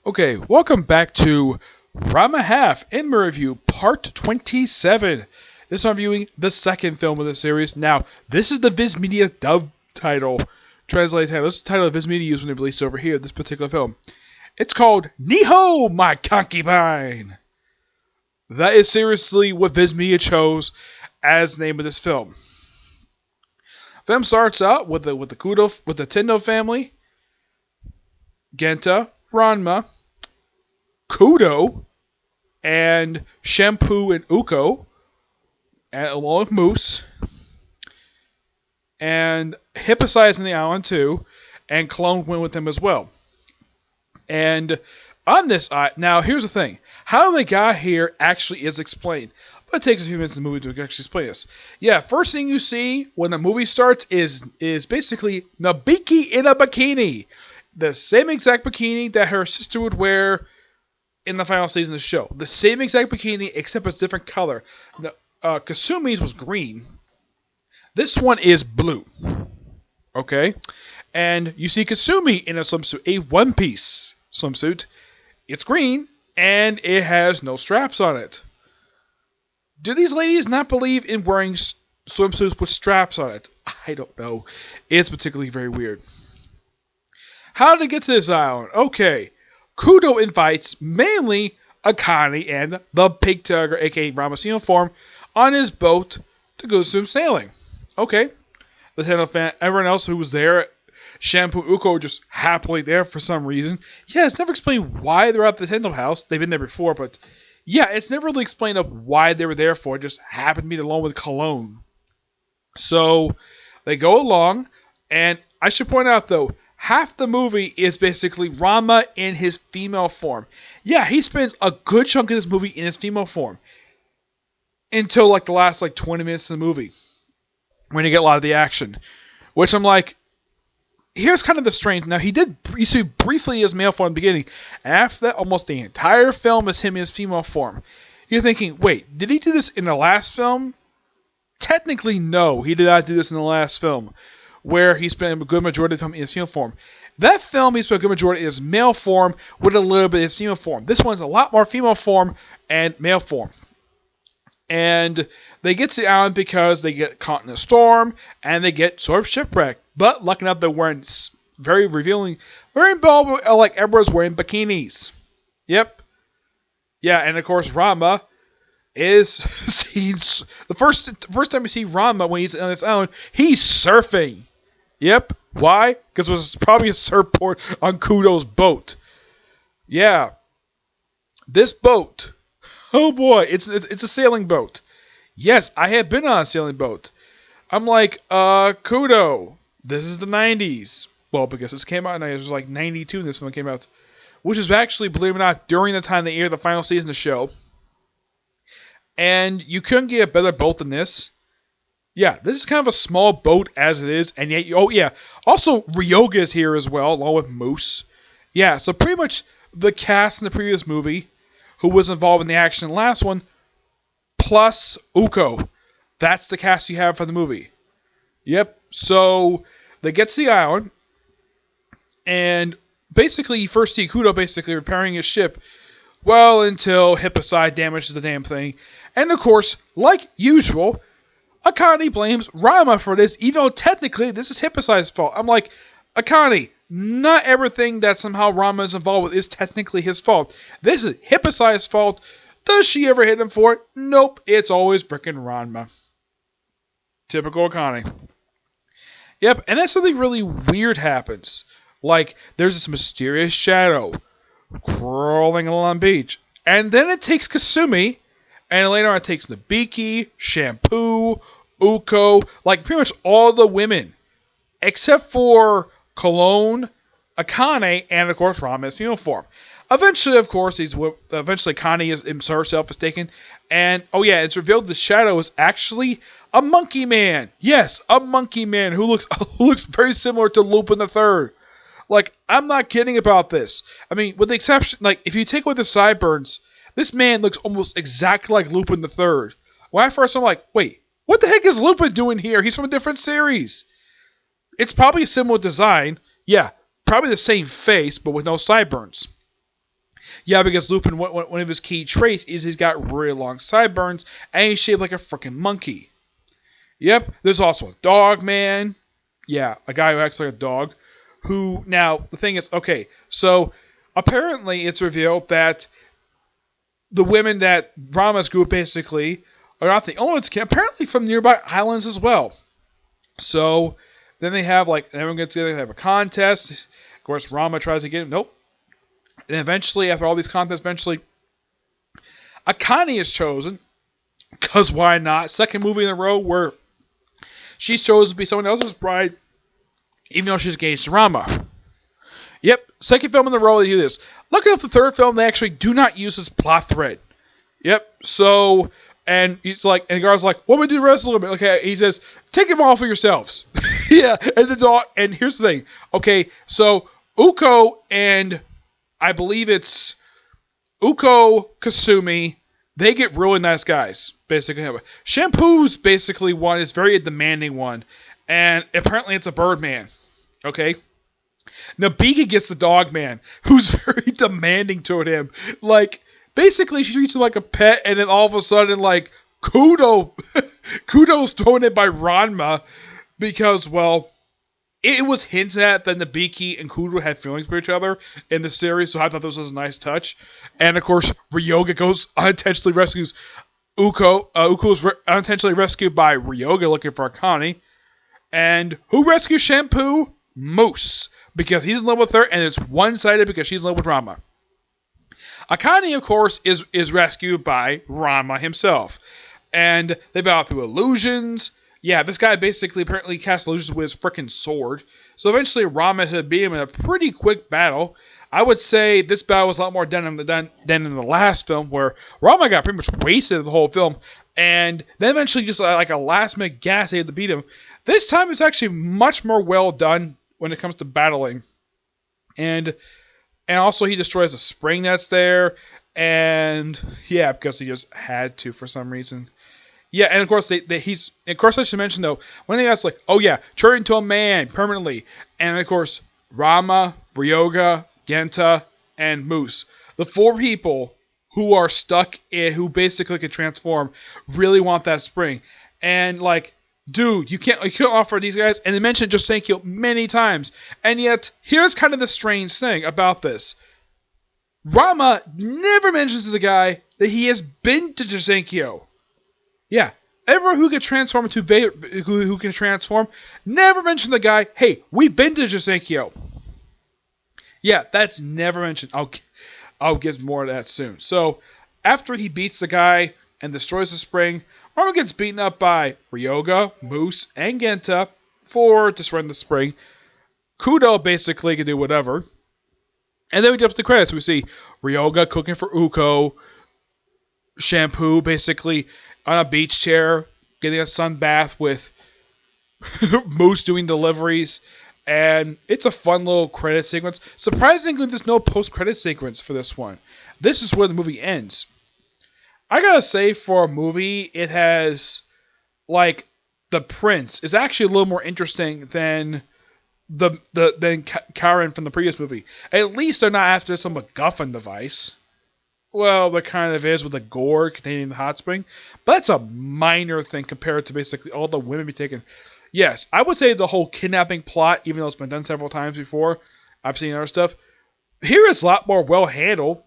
Okay, welcome back to Ranma Half Anime Review Part 27. This I'm reviewing the second film of the series. Now, this is the Viz Media dub title. Translated title. This is the title of Viz Media used when they released over here, this particular film. It's called Nihao, My Concubine. That is seriously what Viz Media chose as the name of this film. Film starts out with the Tendo family, Genta, Ranma, Kudo, and Shampoo and Uko, and along with Moose, and Hippocytes in the island too, and Clone went with them as well. And on this, now here's the thing: how they got here actually is explained, but it takes a few minutes in the movie to actually explain this. Yeah, first thing you see when the movie starts is basically Nabiki in a bikini. The same exact bikini that her sister would wear in the final season of the show. The same exact bikini, except it's different color. Kasumi's was green. This one is blue. Okay? And you see Kasumi in a swimsuit, a one-piece swimsuit. It's green, and it has no straps on it. Do these ladies not believe in wearing swimsuits with straps on it? I don't know. It's particularly very weird. How did they get to this island? Okay. Kudo invites mainly Akane and the Pig Tiger, aka Ranma's uniform, on his boat to go swim sailing. Okay. The Tendo fan, everyone else who was there, Shampoo, Uko, just happily there for some reason. Yeah, it's never explained why they're at the Tendo house. They've been there before, but yeah, it's never really explained of why they were there for. It just happened to be along with Cologne. So they go along, and I should point out though, half the movie is basically Ranma in his female form. Yeah, he spends a good chunk of this movie in his female form. Until like the last 20 minutes of the movie. When you get a lot of the action. Which I'm like, here's kind of the strange. Now you see briefly his male form in the beginning. And after that, almost the entire film is him in his female form. You're thinking, wait, did he do this in the last film? Technically, no. He did not do this in the last film. Where he spent a good majority of the time in his female form. That film, he spent a good majority in his male form with a little bit of his female form. This one's a lot more female form and male form. And they get to the island because they get caught in a storm and they get sort of shipwrecked. But lucky enough, they're wearing very revealing, very bold, like everyone's wearing bikinis. Yep. Yeah, and of course, Ranma is seen. The first time we see Ranma when he's on this island, he's surfing. Yep. Why? Because it was probably a surfboard on Kudo's boat. Yeah. This boat. Oh boy, it's a sailing boat. Yes, I have been on a sailing boat. I'm like, Kudo, this is the 90s. Well, because this came out, it was like 92 when this one came out. Which is actually, believe it or not, during the time they aired the final season of the show. And you couldn't get a better boat than this. Yeah, this is kind of a small boat as it is, and yet, oh yeah, also Ryoga is here as well, along with Moose. Yeah, so pretty much the cast in the previous movie, who was involved in the action in the last one, plus Uko. That's the cast you have for the movie. Yep, so they get to the island, and basically you first see Kudo basically repairing his ship, well, until Hippocyte damages the damn thing. And of course, like usual, Akane blames Ranma for this, even though technically this is Hippocyte's fault. I'm like, Akane, not everything that somehow Ranma is involved with is technically his fault. This is Hippocyte's fault. Does she ever hit him for it? Nope, it's always frickin' Ranma. Typical Akane. Yep, and then something really weird happens. Like, there's this mysterious shadow crawling along the beach. And then it takes Kasumi, and later on it takes Nabiki, Shampoo, Uko, like pretty much all the women. Except for Cologne, Akane, and of course Ranma's uniform. Eventually, of course, Akane is herself is taken. And, oh yeah, it's revealed the shadow is actually a monkey man. Yes, a monkey man who looks very similar to Lupin the Third. Like, I'm not kidding about this. I mean, with the exception, like, if you take away the sideburns, this man looks almost exactly like Lupin the Third. When I first I'm like, wait, what the heck is Lupin doing here? He's from a different series. It's probably a similar design. Yeah, probably the same face, but with no sideburns. Yeah, because Lupin, one of his key traits is he's got really long sideburns, and he's shaped like a freaking monkey. Yep, there's also a dog man. Yeah, a guy who acts like a dog. Who, now, the thing is, okay, so apparently it's revealed that the women that Ranma's group basically are not the only ones, apparently from nearby islands as well. So then they have, like, everyone gets together, they have a contest. Of course, Ranma tries to get him. Nope. And eventually, after all these contests, Akane is chosen. Because why not? Second movie in a row where she's chosen to be someone else's bride, even though she's engaged to Ranma. Yep, second film in a row they do this. Luckily, the third film, they actually do not use this plot thread. Yep, so, and he's like, and the guard's like, what do we do the rest of the bit? Okay, he says, take them all for yourselves. Yeah, and the dog, and here's the thing. Okay, so, Uko and, I believe it's Uko, Kasumi, they get really nice guys, basically. Shampoo's basically one, is very demanding one, and apparently it's a Birdman, okay? Nabika gets the dog man, who's very demanding toward him. Like, basically she treats him like a pet, and then all of a sudden, like, Kudo's thrown in by Ranma, because, well, it was hinted at that Nabiki and Kudo had feelings for each other in the series, so I thought this was a nice touch. And of course, Ryoga goes unintentionally rescues Uko. Uko's unintentionally rescued by Ryoga looking for Akane. And who rescues Shampoo? Moose. Because he's in love with her, and it's one-sided because she's in love with Ranma. Akane, of course, is rescued by Ranma himself. And they battle through illusions. Yeah, this guy basically apparently casts illusions with his frickin' sword. So eventually Ranma had to beat him in a pretty quick battle. I would say this battle was a lot more done in the last film, where Ranma got pretty much wasted the whole film. And then eventually just like a last-minute gas, they had to beat him. This time it's actually much more well done when it comes to battling. And also he destroys the spring that's there. And yeah, because he just had to for some reason. Yeah, and of course I should mention though, when they ask like, oh yeah, turn into a man permanently, and of course Ranma, Ryoga, Genta, and Moose, the four people who are stuck in, who basically can transform, really want that spring, and like, dude, you can't offer these guys, and they mentioned Josenkyo many times, and yet here's kind of the strange thing about this. Ranma never mentions to the guy that he has been to Josenkyo. Yeah, everyone who can transform who can transform, never mention the guy, hey, we've been to Josenkyo. Yeah, that's never mentioned. I'll get more of that soon. So, after he beats the guy and destroys the spring, Ranma gets beaten up by Ryoga, Moose, and Genta for destroying the spring. Kudo basically can do whatever. And then we get up to the credits. We see Ryoga cooking for Uko, Shampoo basically on a beach chair, getting a sun bath with Moose doing deliveries, and it's a fun little credit sequence. Surprisingly, there's no post-credit sequence for this one. This is where the movie ends. I gotta say, for a movie, it has, like, the prince is actually a little more interesting than than Karen from the previous movie. At least they're not after some MacGuffin device. Well, there kind of is with the gore containing the hot spring, but that's a minor thing compared to basically all the women be taken. Yes, I would say the whole kidnapping plot, even though it's been done several times before, I've seen other stuff, here it's a lot more well handled.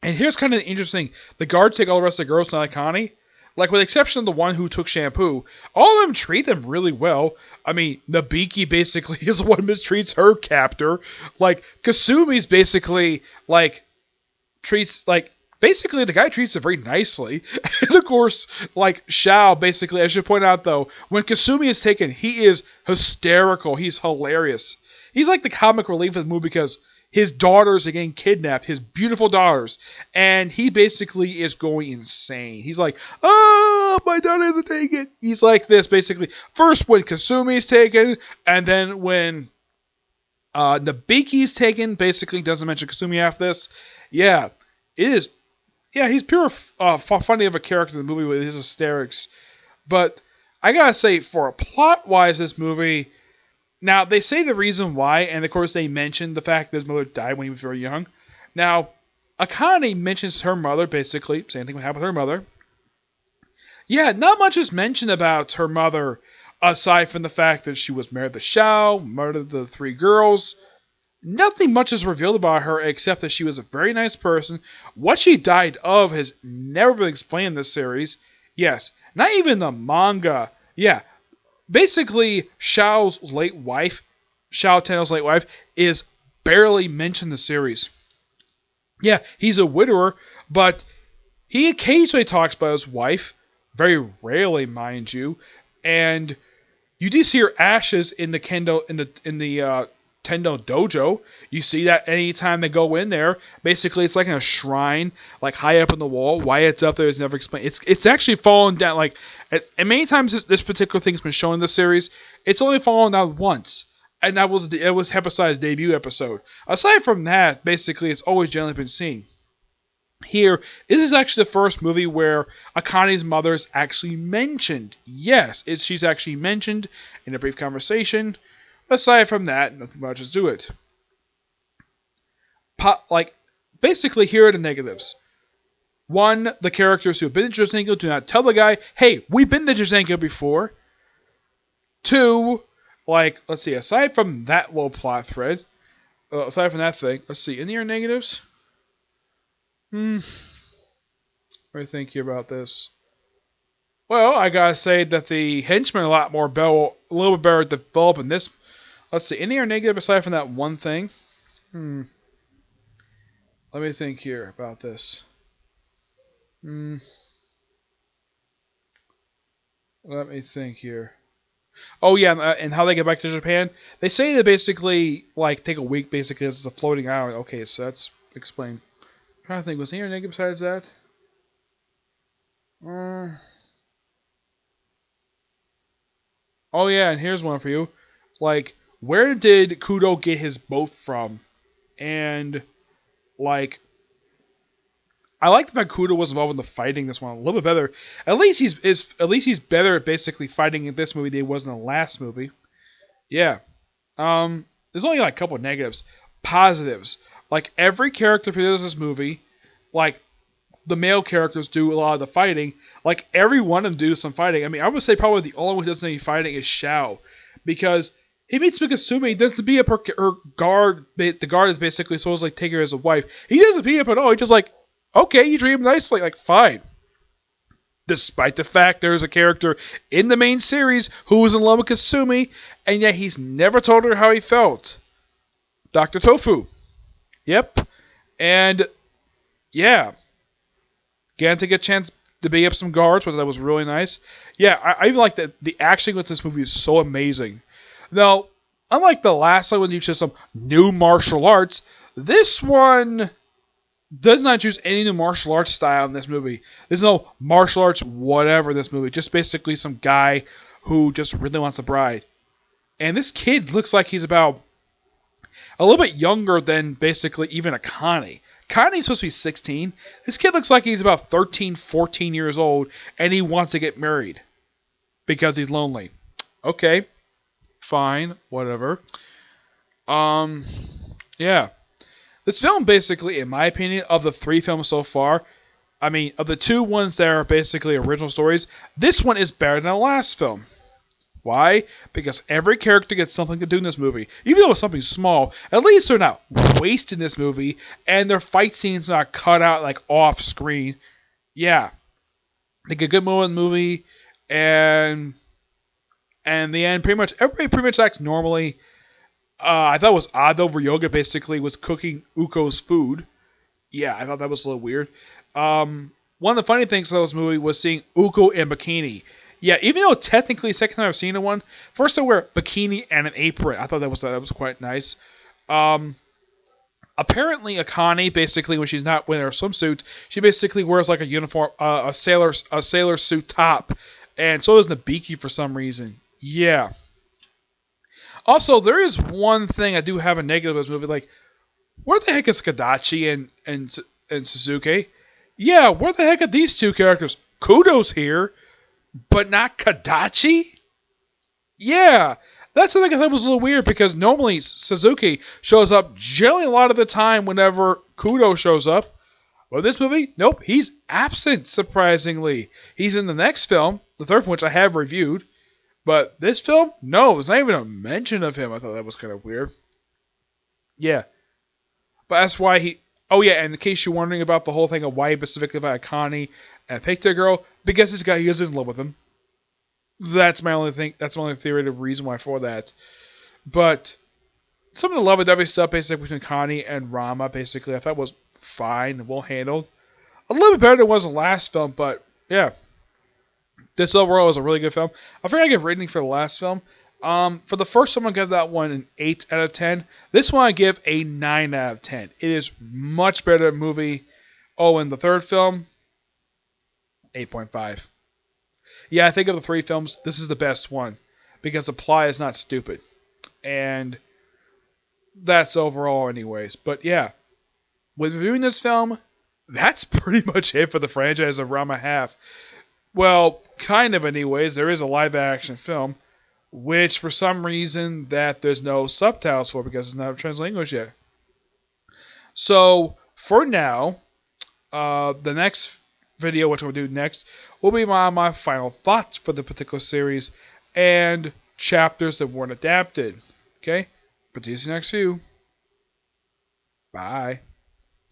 And here's kind of interesting. The guards take all the rest of the girls to Akane. Like, with the exception of the one who took Shampoo, all of them treat them really well. I mean, Nabiki basically is the one who mistreats her captor. Like, Kasumi's basically, like, basically the guy treats her very nicely. And of course, like, Shao, basically, I should point out though, when Kasumi is taken, he is hysterical. He's hilarious. He's like the comic relief of the movie because his daughters are getting kidnapped, his beautiful daughters, and he basically is going insane. He's like, oh, my daughters are taken. He's like this, basically. First when Kasumi is taken, and then when Nabiki's taken, basically doesn't mention Kasumi after this. Yeah, it is. Yeah, he's pure funny of a character in the movie with his hysterics. But I gotta say, for plot-wise, this movie. Now, they say the reason why, and of course they mention the fact that his mother died when he was very young. Now, Akane mentions her mother, basically. Same thing would happen with her mother. Yeah, not much is mentioned about her mother, aside from the fact that she was married to Shao, murdered the three girls. Nothing much is revealed about her except that she was a very nice person. What she died of has never been explained in this series. Yes, not even the manga. Yeah, basically, Shao Tenno's late wife, is barely mentioned in the series. Yeah, he's a widower, but he occasionally talks about his wife, very rarely, mind you, and you do see her ashes in the Tendo dojo. You see that anytime they go in there. Basically, it's like in a shrine, like high up on the wall. Why it's up there is never explained. It's actually fallen down. And many times this particular thing's been shown in the series. It's only fallen down once, and it was Hepaside's debut episode. Aside from that, basically, it's always generally been seen. Here, this is actually the first movie where Akane's mother is actually mentioned. Yes, she's actually mentioned in a brief conversation. Aside from that, nothing much is to it. Basically, here are the negatives. One, the characters who have been to Josenko do not tell the guy, hey, we've been to Josenko before. Two, let's see, aside from that little plot thread, aside from that thing, let's see, any other negatives? What do you think here about this? Well, I gotta say that the henchmen are a little bit better developed in this. Let's see, any other negative aside from that one thing? Let me think here about this. Let me think here. Oh yeah, and how they get back to Japan? They say they basically take a week. Basically, as a floating island. Okay, so that's explained. I'm trying to think, was there any negative besides that? Oh yeah, and here's one for you. Where did Kudo get his boat from? And I like that Kudo was involved in the fighting this one a little bit better. At least he's better at basically fighting in this movie than he was in the last movie. Yeah. There's only a couple of negatives. Positives. Every character who does this movie, the male characters do a lot of the fighting. Every one of them do some fighting. I mean, I would say probably the only one who doesn't do any fighting is Shao, because he meets Mikasumi, doesn't beat up her guard. The guard is basically supposed to take her as a wife. He doesn't beat up at all. He's just okay, you treat him nicely, fine. Despite the fact there's a character in the main series who was in love with Kasumi, and yet he's never told her how he felt. Dr. Tofu. Yep. And yeah. Getting to get a chance to beat up some guards, but that was really nice. Yeah, I even like that the action with this movie is so amazing. Now, unlike the last one when you just some new martial arts, this one does not choose any new martial arts style in this movie. There's no martial arts whatever in this movie. Just basically some guy who just really wants a bride. And this kid looks like he's about a little bit younger than basically even Akane. Kane's supposed to be 16. This kid looks like he's about 13, 14 years old, and he wants to get married because he's lonely. Okay, fine, whatever. Yeah. This film basically, in my opinion, of the three films so far, I mean, of the two ones that are basically original stories, this one is better than the last film. Why? Because every character gets something to do in this movie. Even though it's something small, at least they're not wasting this movie, and their fight scenes not cut out off screen. Yeah. They get a good moment in the movie, and in the end, everybody pretty much acts normally. I thought it was odd though, Ryoga basically was cooking Uko's food. Yeah, I thought that was a little weird. One of the funny things about this movie was seeing Uko in bikini. Yeah, even though technically second time I've seen the one, first I wear bikini and an apron. I thought that was quite nice. Apparently Akane basically when she's not wearing her swimsuit, she basically wears a uniform, a sailor suit top, and so does Nabiki for some reason. Yeah. Also, there is one thing I do have a negative of this movie. Where the heck is Kadachi and Suzuki? Yeah, where the heck are these two characters? Kudo's here, but not Kadachi? Yeah, that's something I thought was a little weird because normally Suzuki shows up generally a lot of the time whenever Kudo shows up. Well, this movie, nope, he's absent, surprisingly. He's in the next film, the third one, which I have reviewed. But this film, no, there's not even a mention of him. I thought that was kind of weird. Yeah. But that's why he. Oh, yeah, and in case you're wondering about the whole thing of why he specifically about Connie and Picture Girl, because this guy, he is in love with him. That's my only thing. That's my only theoretic reason why for that. But some of the love and dovey stuff, basically, between Connie and Ranma, basically, I thought was fine, well handled. A little bit better than it was the last film, but yeah. This overall is a really good film. I forgot to give a rating for the last film. For the first film, I give that one an 8 out of 10. This one I give a 9 out of 10. It is much better than the movie. Oh, and the third film, 8.5. Yeah, I think of the three films, this is the best one. Because the plot is not stupid. And that's overall anyways. But yeah, with reviewing this film, that's pretty much it for the franchise of Ranma Half. Well, kind of anyways. There is a live action film, which for some reason that there's no subtitles for because it's not translated English yet. So for now, the next video, which we'll do next, will be my final thoughts for the particular series and chapters that weren't adapted. Okay, but see you next few. Bye.